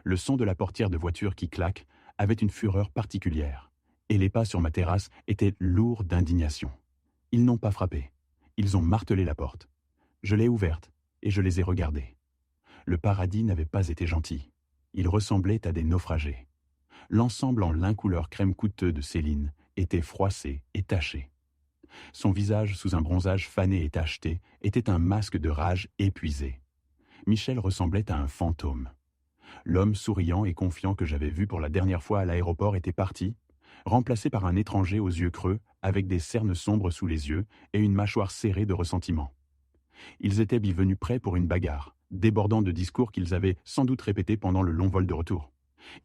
Speaker 1: Le son de la portière de voiture qui claque avait une fureur particulière, et les pas sur ma terrasse étaient lourds d'indignation. Ils n'ont pas frappé. Ils ont martelé la porte. Je l'ai ouverte, et je les ai regardés. Le paradis n'avait pas été gentil. Ils ressemblaient à des naufragés. L'ensemble en lin couleur crème coûteux de Céline était froissé et taché. Son visage, sous un bronzage fané et tacheté, était un masque de rage épuisé. Michel ressemblait à un fantôme. L'homme souriant et confiant que j'avais vu pour la dernière fois à l'aéroport était parti, remplacé par un étranger aux yeux creux, avec des cernes sombres sous les yeux et une mâchoire serrée de ressentiment. Ils étaient bienvenus prêts pour une bagarre, débordant de discours qu'ils avaient sans doute répétés pendant le long vol de retour.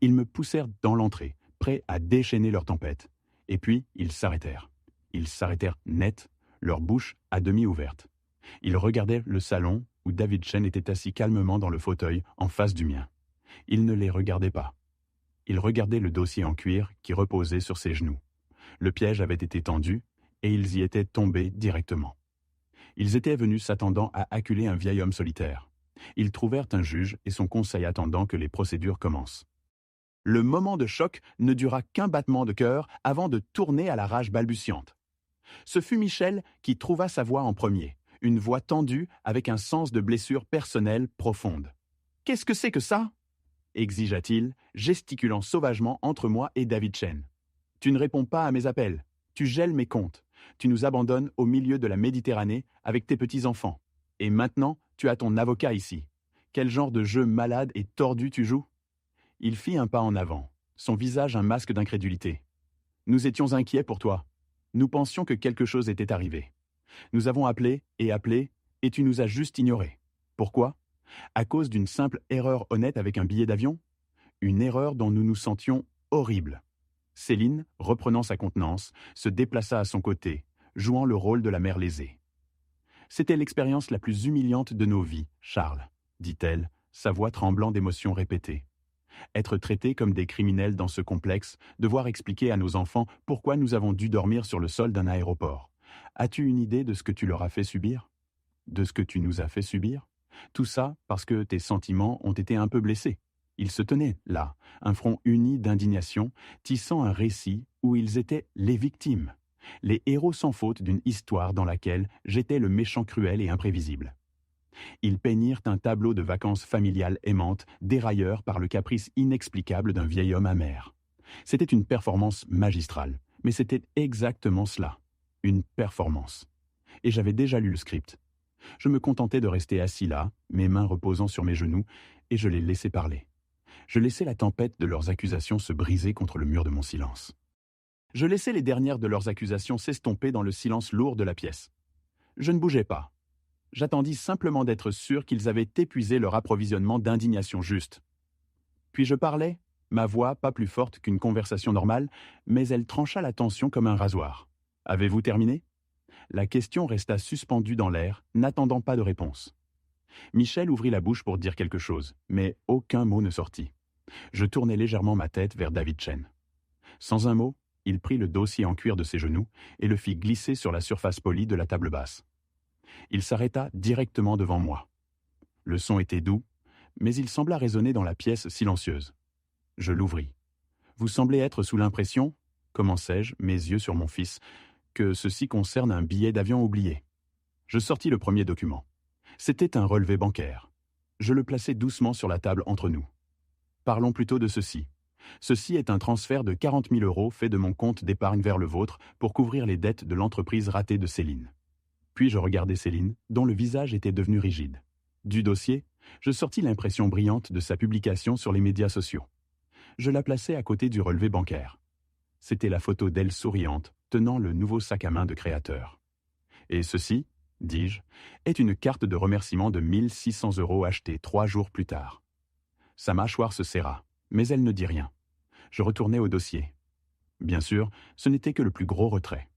Speaker 1: Ils me poussèrent dans l'entrée, prêts à déchaîner leur tempête. Et puis, ils s'arrêtèrent. Ils s'arrêtèrent net, leur bouche à demi ouverte. Ils regardaient le salon où David Chen était assis calmement dans le fauteuil en face du mien. Ils ne les regardaient pas. Ils regardaient le dossier en cuir qui reposait sur ses genoux. Le piège avait été tendu et ils y étaient tombés directement. Ils étaient venus s'attendant à acculer un vieil homme solitaire. Ils trouvèrent un juge et son conseil attendant que les procédures commencent. Le moment de choc ne dura qu'un battement de cœur avant de tourner à la rage balbutiante. Ce fut Michel qui trouva sa voix en premier, une voix tendue avec un sens de blessure personnelle profonde. « Qu'est-ce que c'est que ça ?» exigea-t-il, gesticulant sauvagement entre moi et David Chen. Tu ne réponds pas à mes appels. Tu gèles mes comptes. Tu nous abandonnes au milieu de la Méditerranée avec tes petits-enfants. Et maintenant, tu as ton avocat ici. Quel genre de jeu malade et tordu tu joues ? Il fit un pas en avant, son visage un masque d'incrédulité. Nous étions inquiets pour toi. Nous pensions que quelque chose était arrivé. Nous avons appelé, et tu nous as juste ignorés. Pourquoi ? À cause d'une simple erreur honnête avec un billet d'avion ? Une erreur dont nous nous sentions horribles. Céline, reprenant sa contenance, se déplaça à son côté, jouant le rôle de la mère lésée. C'était l'expérience la plus humiliante de nos vies, Charles, dit-elle, sa voix tremblant d'émotions répétées. Être traités comme des criminels dans ce complexe, devoir expliquer à nos enfants pourquoi nous avons dû dormir sur le sol d'un aéroport. As-tu une idée de ce que tu leur as fait subir ? De ce que tu nous as fait subir ? Tout ça parce que tes sentiments ont été un peu blessés. Ils se tenaient, là, un front uni d'indignation, tissant un récit où ils étaient les victimes, les héros sans faute d'une histoire dans laquelle j'étais le méchant cruel et imprévisible. Ils peignirent un tableau de vacances familiales aimantes, dérailleur par le caprice inexplicable d'un vieil homme amer. C'était une performance magistrale, mais c'était exactement cela, une performance. Et j'avais déjà lu le script. Je me contentais de rester assis là, mes mains reposant sur mes genoux, et je les laissais parler. Je laissais la tempête de leurs accusations se briser contre le mur de mon silence. Je laissais les dernières de leurs accusations s'estomper dans le silence lourd de la pièce. Je ne bougeais pas. J'attendis simplement d'être sûr qu'ils avaient épuisé leur approvisionnement d'indignation juste. Puis je parlais, ma voix pas plus forte qu'une conversation normale, mais elle trancha la tension comme un rasoir. « Avez-vous terminé ?» La question resta suspendue dans l'air, n'attendant pas de réponse. Michel ouvrit la bouche pour dire quelque chose, mais aucun mot ne sortit. Je tournai légèrement ma tête vers David Chen. Sans un mot, il prit le dossier en cuir de ses genoux et le fit glisser sur la surface polie de la table basse. Il s'arrêta directement devant moi. Le son était doux, mais il sembla résonner dans la pièce silencieuse. Je l'ouvris. « Vous semblez être sous l'impression, commençai-je, mes yeux sur mon fils, que ceci concerne un billet d'avion oublié. » Je sortis le premier document. C'était un relevé bancaire. Je le plaçai doucement sur la table entre nous. Parlons plutôt de ceci. Ceci est un transfert de 40 000 € fait de mon compte d'épargne vers le vôtre pour couvrir les dettes de l'entreprise ratée de Céline. Puis je regardai Céline, dont le visage était devenu rigide. Du dossier, je sortis l'impression brillante de sa publication sur les médias sociaux. Je la plaçai à côté du relevé bancaire. C'était la photo d'elle souriante, tenant le nouveau sac à main de créateur. Et ceci, dis-je, est une carte de remerciement de 1 600 € achetée 3 jours plus tard. Sa mâchoire se serra, mais elle ne dit rien. Je retournai au dossier. Bien sûr, ce n'était que le plus gros retrait.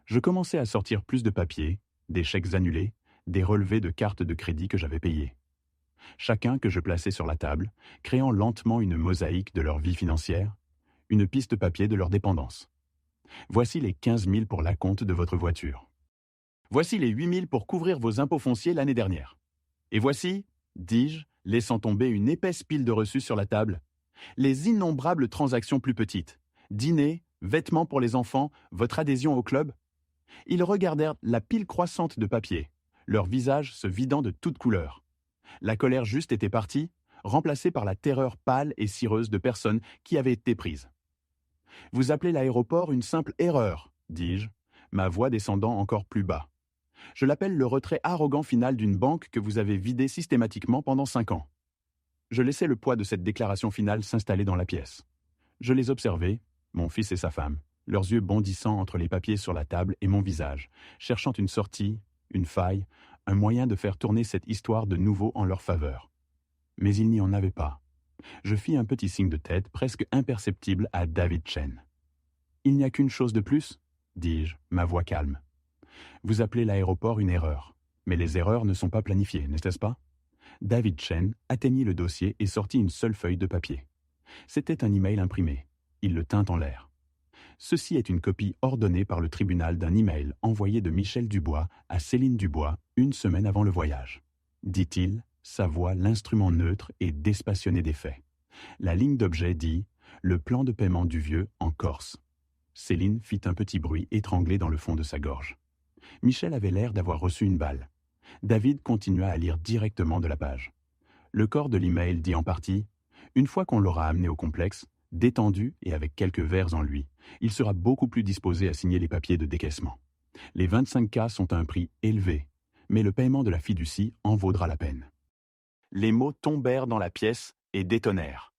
Speaker 1: Je commençai à sortir plus de papiers, des chèques annulés, des relevés de cartes de crédit que j'avais payés. Chacun que je plaçais sur la table, créant lentement une mosaïque de leur vie financière, une piste papier de leur dépendance. Voici les 15 000 pour l'acompte de votre voiture. Voici les 8 000 pour couvrir vos impôts fonciers l'année dernière. Et voici, dis-je, laissant tomber une épaisse pile de reçus sur la table, les innombrables transactions plus petites. Dîner, vêtements pour les enfants, votre adhésion au club. Ils regardèrent la pile croissante de papier, leurs visages se vidant de toutes couleurs. La colère juste était partie, remplacée par la terreur pâle et cireuse de personnes qui avaient été prises. « Vous appelez l'aéroport une simple erreur, dis-je, ma voix descendant encore plus bas. Je l'appelle le retrait arrogant final d'une banque que vous avez vidée systématiquement pendant 5 ans. » Je laissai le poids de cette déclaration finale s'installer dans la pièce. Je les observai, mon fils et sa femme, leurs yeux bondissant entre les papiers sur la table et mon visage, cherchant une sortie, une faille, un moyen de faire tourner cette histoire de nouveau en leur faveur. Mais il n'y en avait pas. Je fis un petit signe de tête presque imperceptible à David Chen. « Il n'y a qu'une chose de plus ?» dis-je, ma voix calme. « Vous appelez l'aéroport une erreur, mais les erreurs ne sont pas planifiées, n'est-ce pas ?» David Chen atteignit le dossier et sortit une seule feuille de papier. C'était un email imprimé. Il le tint en l'air. Ceci est une copie ordonnée par le tribunal d'un email envoyé de Michel Dubois à Céline Dubois 1 semaine avant le voyage, dit-il, sa voix l'instrument neutre et despassionné des faits. La ligne d'objet dit « Le plan de paiement du vieux en Corse ». Céline fit un petit bruit étranglé dans le fond de sa gorge. Michel avait l'air d'avoir reçu une balle. David continua à lire directement de la page. Le corps de l'email dit en partie Une fois qu'on l'aura amené au complexe, détendu et avec quelques verres en lui, il sera beaucoup plus disposé à signer les papiers de décaissement. Les 25K sont à un prix élevé, mais le paiement de la fiducie en vaudra la peine. Les mots tombèrent dans la pièce et détonnèrent.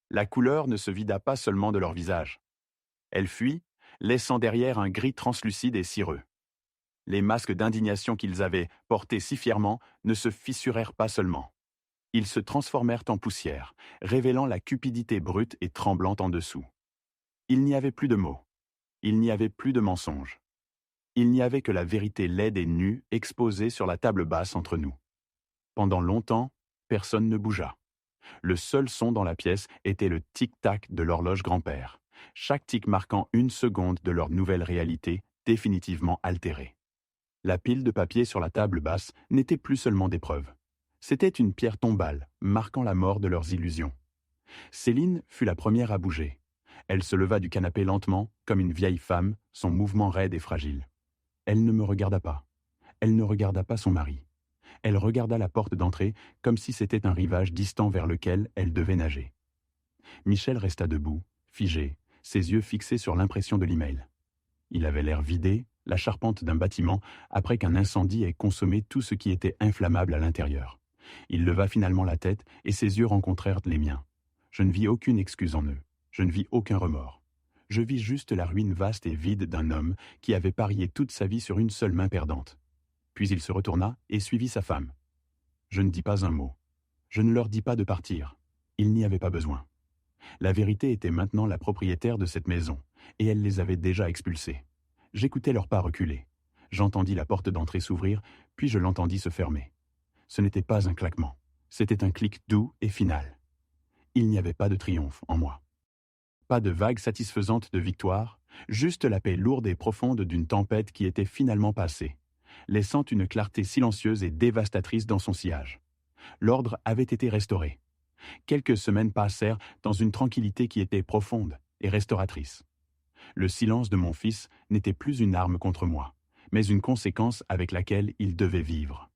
Speaker 1: La couleur ne se vida pas seulement de leur visage. Elle fuit, laissant derrière un gris translucide et cireux. Les masques d'indignation qu'ils avaient portés si fièrement ne se fissurèrent pas seulement. Ils se transformèrent en poussière, révélant la cupidité brute et tremblante en dessous. Il n'y avait plus de mots. Il n'y avait plus de mensonges. Il n'y avait que la vérité laide et nue exposée sur la table basse entre nous. Pendant longtemps, personne ne bougea. Le seul son dans la pièce était le tic-tac de l'horloge grand-père, chaque tic marquant une seconde de leur nouvelle réalité définitivement altérée. La pile de papier sur la table basse n'était plus seulement des preuves. C'était une pierre tombale, marquant la mort de leurs illusions. Céline fut la première à bouger. Elle se leva du canapé lentement, comme une vieille femme, son mouvement raide et fragile. Elle ne me regarda pas. Elle ne regarda pas son mari. Elle regarda la porte d'entrée comme si c'était un rivage distant vers lequel elle devait nager. Michel resta debout, figé, ses yeux fixés sur l'impression de l'email. Il avait l'air vidé, la charpente d'un bâtiment, après qu'un incendie ait consommé tout ce qui était inflammable à l'intérieur. Il leva finalement la tête et ses yeux rencontrèrent les miens. Je ne vis aucune excuse en eux. Je ne vis aucun remords. Je vis juste la ruine vaste et vide d'un homme qui avait parié toute sa vie sur une seule main perdante. Puis il se retourna et suivit sa femme. Je ne dis pas un mot. Je ne leur dis pas de partir. Il n'y avait pas besoin. La vérité était maintenant la propriétaire de cette maison, et elle les avait déjà expulsés. J'écoutais leurs pas reculer. J'entendis la porte d'entrée s'ouvrir, puis je l'entendis se fermer. Ce n'était pas un claquement. C'était un clic doux et final. Il n'y avait pas de triomphe en moi. Pas de vague satisfaisante de victoire, juste la paix lourde et profonde d'une tempête qui était finalement passée, laissant une clarté silencieuse et dévastatrice dans son sillage. L'ordre avait été restauré. Quelques semaines passèrent dans une tranquillité qui était profonde et restauratrice. Le silence de mon fils n'était plus une arme contre moi, mais une conséquence avec laquelle il devait vivre.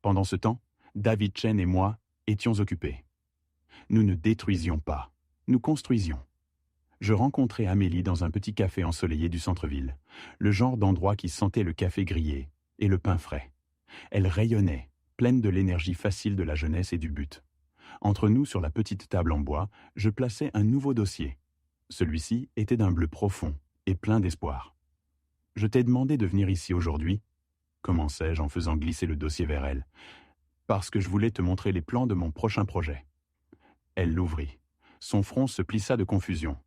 Speaker 1: Pendant ce temps, David Chen et moi étions occupés. Nous ne détruisions pas, nous construisions. Je rencontrai Amélie dans un petit café ensoleillé du centre-ville, le genre d'endroit qui sentait le café grillé et le pain frais. Elle rayonnait, pleine de l'énergie facile de la jeunesse et du but. Entre nous, sur la petite table en bois, je plaçais un nouveau dossier. Celui-ci était d'un bleu profond et plein d'espoir. « Je t'ai demandé de venir ici aujourd'hui, » commençai-je en faisant glisser le dossier vers elle, « parce que je voulais te montrer les plans de mon prochain projet. » Elle l'ouvrit. Son front se plissa de confusion.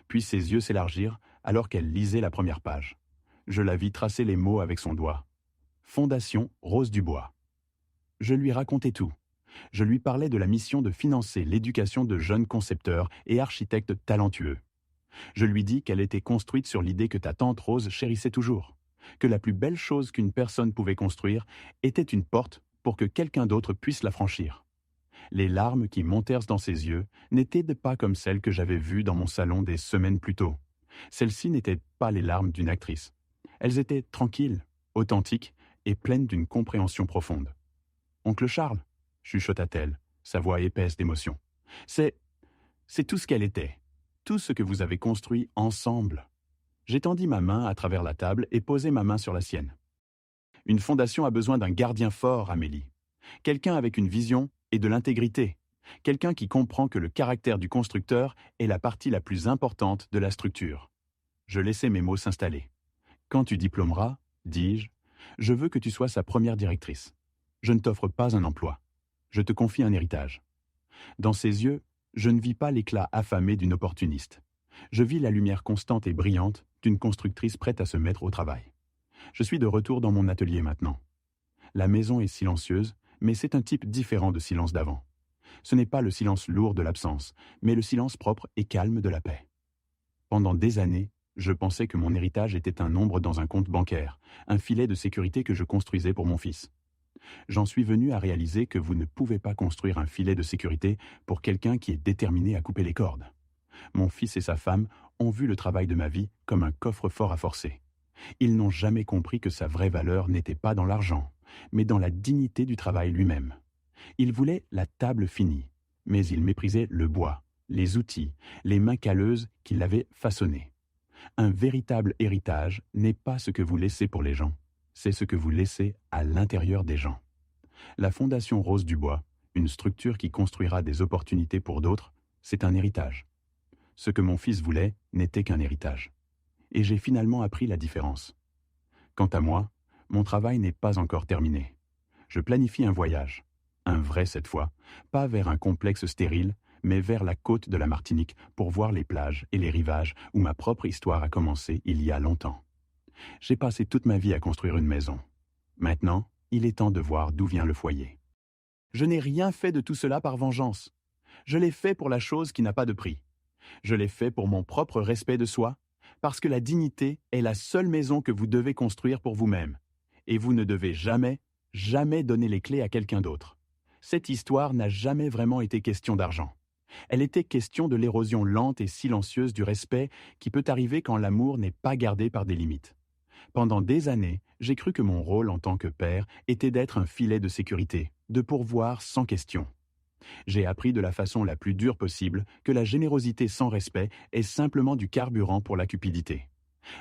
Speaker 1: Puis ses yeux s'élargirent alors qu'elle lisait la première page. Je la vis tracer les mots avec son doigt. « Fondation Rose Dubois ». Je lui racontais tout. Je lui parlais de la mission de financer l'éducation de jeunes concepteurs et architectes talentueux. Je lui dis qu'elle était construite sur l'idée que ta tante Rose chérissait toujours, que la plus belle chose qu'une personne pouvait construire était une porte pour que quelqu'un d'autre puisse la franchir. Les larmes qui montèrent dans ses yeux n'étaient pas comme celles que j'avais vues dans mon salon des semaines plus tôt. Celles-ci n'étaient pas les larmes d'une actrice. Elles étaient tranquilles, authentiques et pleines d'une compréhension profonde. « Oncle Charles » chuchota-t-elle, sa voix épaisse d'émotion. « C'est tout ce qu'elle était, tout ce que vous avez construit ensemble. » J'étendis ma main à travers la table et posai ma main sur la sienne. « Une fondation a besoin d'un gardien fort, Amélie. Quelqu'un avec une vision et de l'intégrité. Quelqu'un qui comprend que le caractère du constructeur est la partie la plus importante de la structure. » Je laissai mes mots s'installer. « Quand tu diplômeras, dis-je, je veux que tu sois sa première directrice. Je ne t'offre pas un emploi. Je te confie un héritage. » Dans ses yeux, je ne vis pas l'éclat affamé d'une opportuniste. Je vis la lumière constante et brillante d'une constructrice prête à se mettre au travail. Je suis de retour dans mon atelier maintenant. La maison est silencieuse, mais c'est un type différent de silence d'avant. Ce n'est pas le silence lourd de l'absence, mais le silence propre et calme de la paix. Pendant des années, je pensais que mon héritage était un nombre dans un compte bancaire, un filet de sécurité que je construisais pour mon fils. J'en suis venu à réaliser que vous ne pouvez pas construire un filet de sécurité pour quelqu'un qui est déterminé à couper les cordes. Mon fils et sa femme ont vu le travail de ma vie comme un coffre-fort à forcer. Ils n'ont jamais compris que sa vraie valeur n'était pas dans l'argent, mais dans la dignité du travail lui-même. Ils voulaient la table finie, mais il méprisait le bois, les outils, les mains calleuses qui l'avaient façonné. Un véritable héritage n'est pas ce que vous laissez pour les gens, c'est ce que vous laissez à l'intérieur des gens. La Fondation Rose du Bois, une structure qui construira des opportunités pour d'autres, c'est un héritage. Ce que mon fils voulait n'était qu'un héritage. Et j'ai finalement appris la différence. Quant à moi, mon travail n'est pas encore terminé. Je planifie un voyage, un vrai cette fois, pas vers un complexe stérile, mais vers la côte de la Martinique pour voir les plages et les rivages où ma propre histoire a commencé il y a longtemps. J'ai passé toute ma vie à construire une maison. Maintenant, il est temps de voir d'où vient le foyer. Je n'ai rien fait de tout cela par vengeance. Je l'ai fait pour la chose qui n'a pas de prix. Je l'ai fait pour mon propre respect de soi, parce que la dignité est la seule maison que vous devez construire pour vous-même. Et vous ne devez jamais, jamais donner les clés à quelqu'un d'autre. Cette histoire n'a jamais vraiment été question d'argent. Elle était question de l'érosion lente et silencieuse du respect qui peut arriver quand l'amour n'est pas gardé par des limites. Pendant des années, j'ai cru que mon rôle en tant que père était d'être un filet de sécurité, de pourvoir sans question. J'ai appris de la façon la plus dure possible que la générosité sans respect est simplement du carburant pour la cupidité.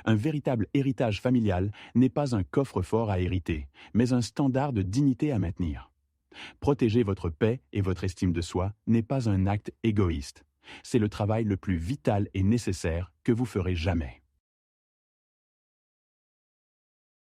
Speaker 1: Un véritable héritage familial n'est pas un coffre-fort à hériter, mais un standard de dignité à maintenir. Protéger votre paix et votre estime de soi n'est pas un acte égoïste. C'est le travail le plus vital et nécessaire que vous ferez jamais.